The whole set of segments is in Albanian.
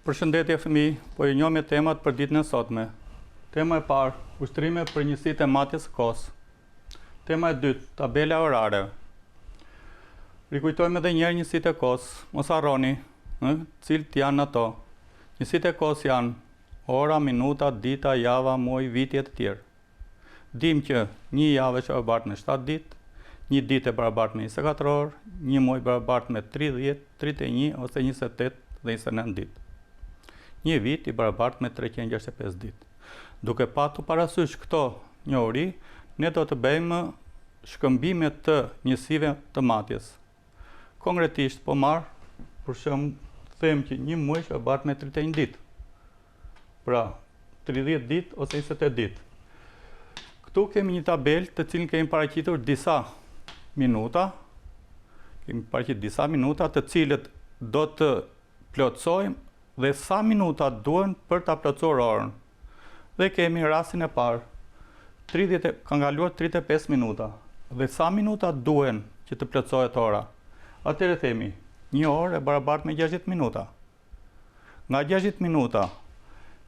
Përshëndetje fëmijë, po ju njohim me temat për ditën e sotme. Tema e parë, ushtrime për njësitë e matjes së kohës. Tema e dytë, tabela orare. Rikujtojmë edhe një herë njësitë e kohës, mos harroni, cilët janë ato. Njësitë e kohës janë ora, minuta, dita, java, muaj, viti e të tjerë. Dim që një javë është e barabartë me 7 ditë, një ditë e barabartë me 24 orë, një muaj barabartë me 30, 31 ose 28 dhe 29 ditë. Një vit i barabartë me 365 ditë. Duke patur parasysh këto njohuri, ne do të bëjmë shkëmbime të njësive të matjes. Konkretisht po marr për shembull them që një muaj është e barabartë me 31 ditë. Pra, 30 ditë ose 28 ditë. Këtu kemi një tabel të cilën kemi paraqitur disa minuta. Kemi paraqitur disa minuta të cilët do të plotësojmë dhe sa minuta duhen për ta plotësuar orën. Dhe kemi rastin e parë. Ka kaluar 35 minuta. Dhe sa minuta duhen që të plotësohet ora? Atëherë themi, një orë e barabartë me 60 minuta. Nga 60 minuta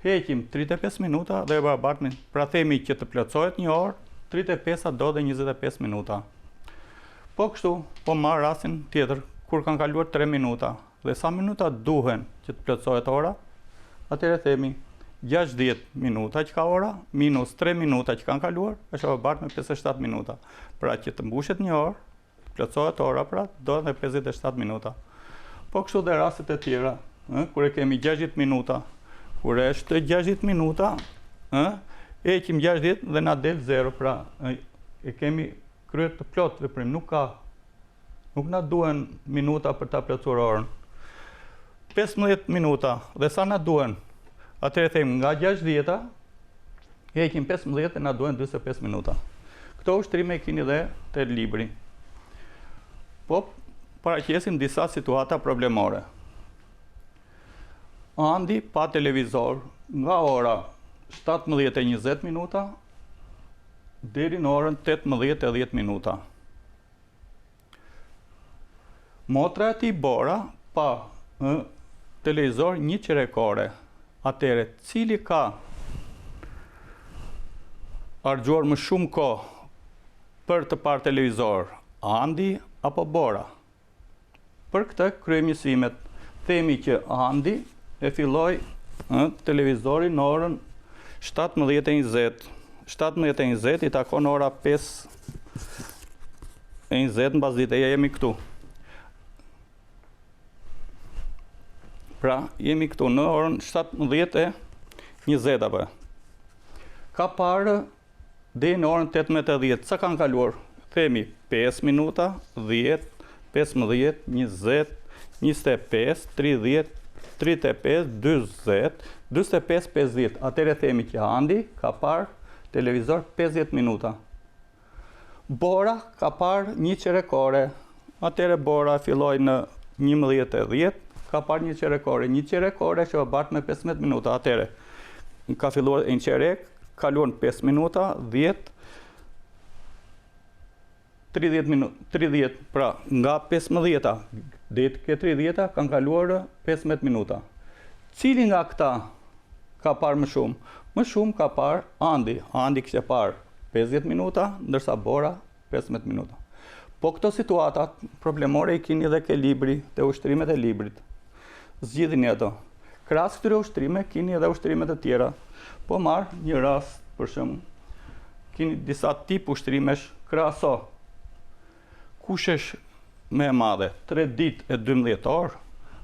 heqim 35 minuta dhe e barabartë me, pra themi që të plotësohet një orë, 35 do dhe 25 minuta. Po kështu, po marr rastin tjetër, kur kanë kaluar 3 minuta. Dhe sa minuta duhen që të plotësohet ora? Atëherë themi 60 minuta që ka ora, minus 3 minuta që kanë kaluar, është e barabartë me 57 minuta. Pra që të mbushet një orë, plotësohet ora, pra do dhe 57 minuta. Po kështu dhe rastet e tjera, kur e kemi 60 minuta, kur është 60 minuta, heqim 60 dhe na del 0, pra e kemi kryer të plot veprim, nuk na duhen minuta për ta plotësuar orën. 15 minuta dhe sa na duhen? Atëherë them nga 60-a heqim 15 dhe na duhen 45 minuta. Këto ushtrime e keni dhe te libri. Po paraqesim disa situata problemore. Andi pa televizor nga ora 17:20 minuta deri në orën 18:10 minuta. Motra e tij Bora pa televizor një qerekore. Atëre, cili ka harxuar më shumë kohë për të parë televizor, Andi apo Bora? Për këtë kryejmë njësimet. Themi që Andi e filloi televizorin në orën 17:20. 17:20 i takon ora 5:20 mbasdite, jemi këtu. Pra, jemi këtu në orën 17:20 apo. Ka parë deri në orën 18:10. Sa kanë kaluar? Themi 5 minuta, 10, 15, 20, 25, 30, 35, 40, 45, 50. Atëherë themi që Andi ka parë televizor 50 minuta. Bora ka parë një qerekore. Atëherë Bora filloi në 11:10, ka parë një qerekore. Një qerekore që e barabartë me 15 minuta. Atëherë ka filluar një qerek, kaluan 5 minuta, 10, 30 minuta, 30, pra nga 15-a deri ke 30-a kanë kaluar 15 minuta. Cili nga këta ka parë më shumë? Më shumë ka parë Andi. Andi kishte parë 50 minuta, ndërsa Bora 15 minuta. Po këto situata problemore i keni edhe ke libri, te ushtrimet e librit. Zgjidhni ato. Krahas këtyre ushtrime keni edhe ushtrime të tjera. Po marr një rast, për shembull, keni disa tip ushtrimesh, krahaso. Kush është më e madhe, 3 ditë e 12 orë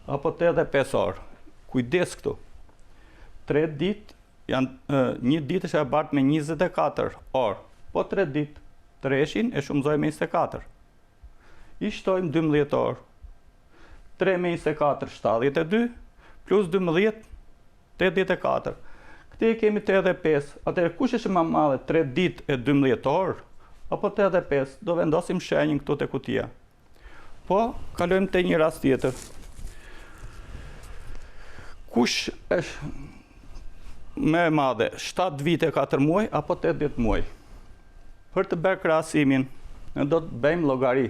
apo 8 dhe 5 orë? Kujdes këtu. 3 ditë janë, një ditë është e barabartë me 24 orë, po 3 ditë, 3-shin e shumëzojmë me 24. I shtojmë 12 orë. 3 me 24, 72, plus 12, 84. Këti kemi 8 dhe 5. Atëherë, kush është më madhe, 3 ditë e 12 orë, apo 8 dhe 5? Do vendosim shenjën këtu te kutia. Po, kalojmë te një rast tjetër. Kush është më e madhe, 7 vite 4 muaj, apo 80 muaj? Për të bërë krahasimin, ne do të bëjmë llogari.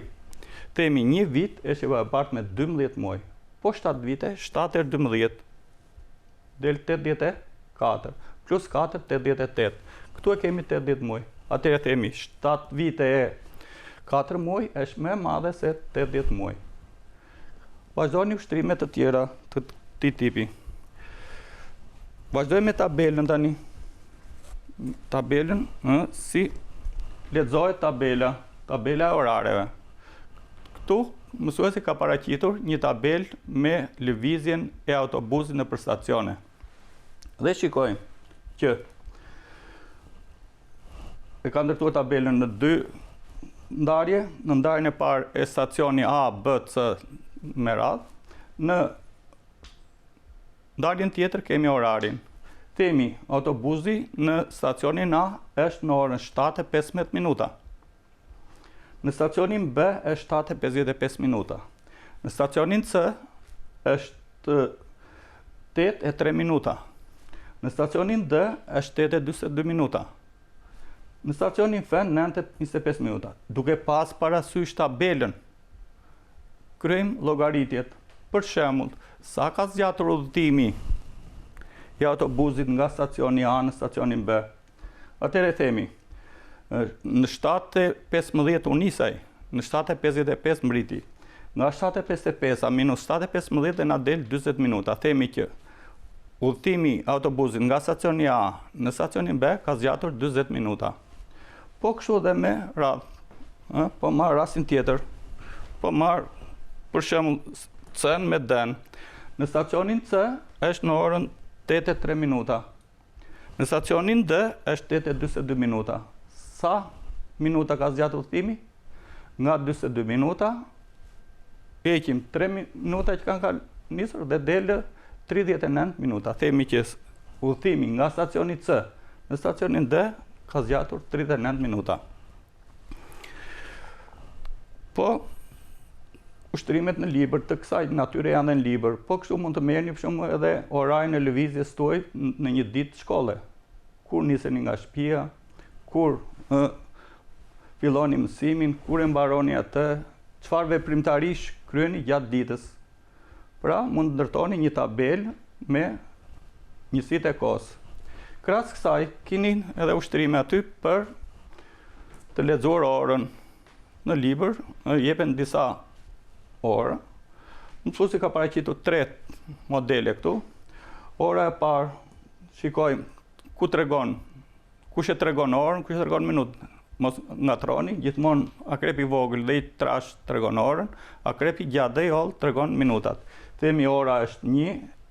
Themi një vit është e barabartë me 12 muaj. Po 7 vite, 7 herë 12. del 84, plus 4, 88. Këtu e kemi 80 muaj. Atëherë themi 7 vite e 4 muaj është më e madhe se 80 muaj. Vazhdojmë ushtrime të tjera të këtij tipi. Vazhdojmë me tabelën tani. Tabelën, si lexohet tabela e orareve. Këtu mësuesi ka paraqitur një tabelë me lëvizjen e autobusit nëpër stacione. Dhe shikojmë që e ka ndërtuar tabelën në 2 ndarje, në ndarjen e parë e stacioni A, B, C me radhë, në ndarjen tjetër kemi orarin. Themi autobusi në stacionin A është në orën 7:15 minuta. Në stacionin B është 7:55 minuta. Në stacionin C është 8:03 minuta. Në stacionin D është 8:42 minuta. Në stacionin F 9:25 minuta. Duke pas parasysh tabelën, kryejmë llogaritjet. Për shembull, sa ka zgjatur udhëtimi i autobusit nga stacioni A në stacionin B. Atëherë themi, në 7:15 u nisej, në 7:55 mbriti. Nga 7:55 minus 7:15 na del 40 minuta. Themi që udhëtimi i autobusit nga stacioni A në stacionin B ka zgjatur 40 minuta. Po kështu edhe me radhë. Po marr rastin tjetër. Po marr për shembull C-n me D-n. Në stacionin C është në orën 8:03 minuta. Në stacionin D është 8:42 minuta. Sa minuta ka zgjatur udhëtimi? Nga 42 minuta heqim 3 minuta që kanë nisur dhe del 39 minuta. Themi që udhëtimi nga stacioni C në stacionin D ka zgjatur 39 minuta. Po ushtrimet në libër të kësaj natyre janë në libër, po kështu mund të merrni për shembull edhe orarin e lëvizjes tuaj në një ditë shkolle. Kur niseni nga shtëpia, kur filloni mësimin, kur e mbaroni atë, çfarë veprimtarish kryeni gjatë ditës. Pra, mund të ndërtoni një tabelë me njësitë e kohës. Krahas kësaj, keni edhe ushtrime aty për të lexuar orën. Në libër jepen disa orë. Mësuesi ka paraqitur 3 modele këtu. Ora e parë, shikojmë kush e tregon orën, kush e tregon minutën. Mos ngatroni, gjithmonë akrepi i vogël dhe i trash tregon orën, akrepi i gjatë dhe i holl tregon minutat. Themi ora është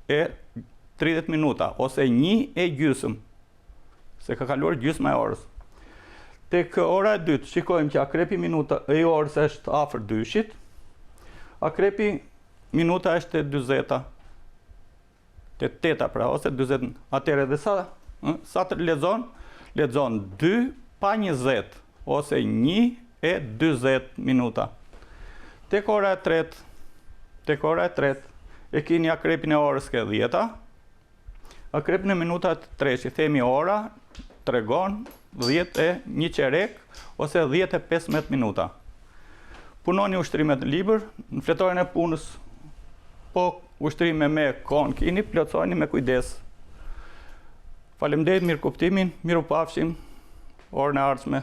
1:30 minuta ose 1:30, se ka kaluar gjysma e orës. Tek ora e dytë shikojmë që akrepi minuta e orës është afër 2-shit. Akrepi minuta është 40, te 8 pra, ose 40. Atëherë dhe sa të lexon 2 pa 20, ose 1:40 minuta. Tek ora e tretë, e keni akrepin e orës ke 10, akrepin e minutat 3, themi ora tregon 10:01 qerek, ose 10:15 minuta. Punoni ushtrimet në libër, në fletorin e punës, po ushtrime me kohën keni, plotsoni me kujdes. Faleminderit, mirë kuptimin, miru pafshim, orën e ardhshme.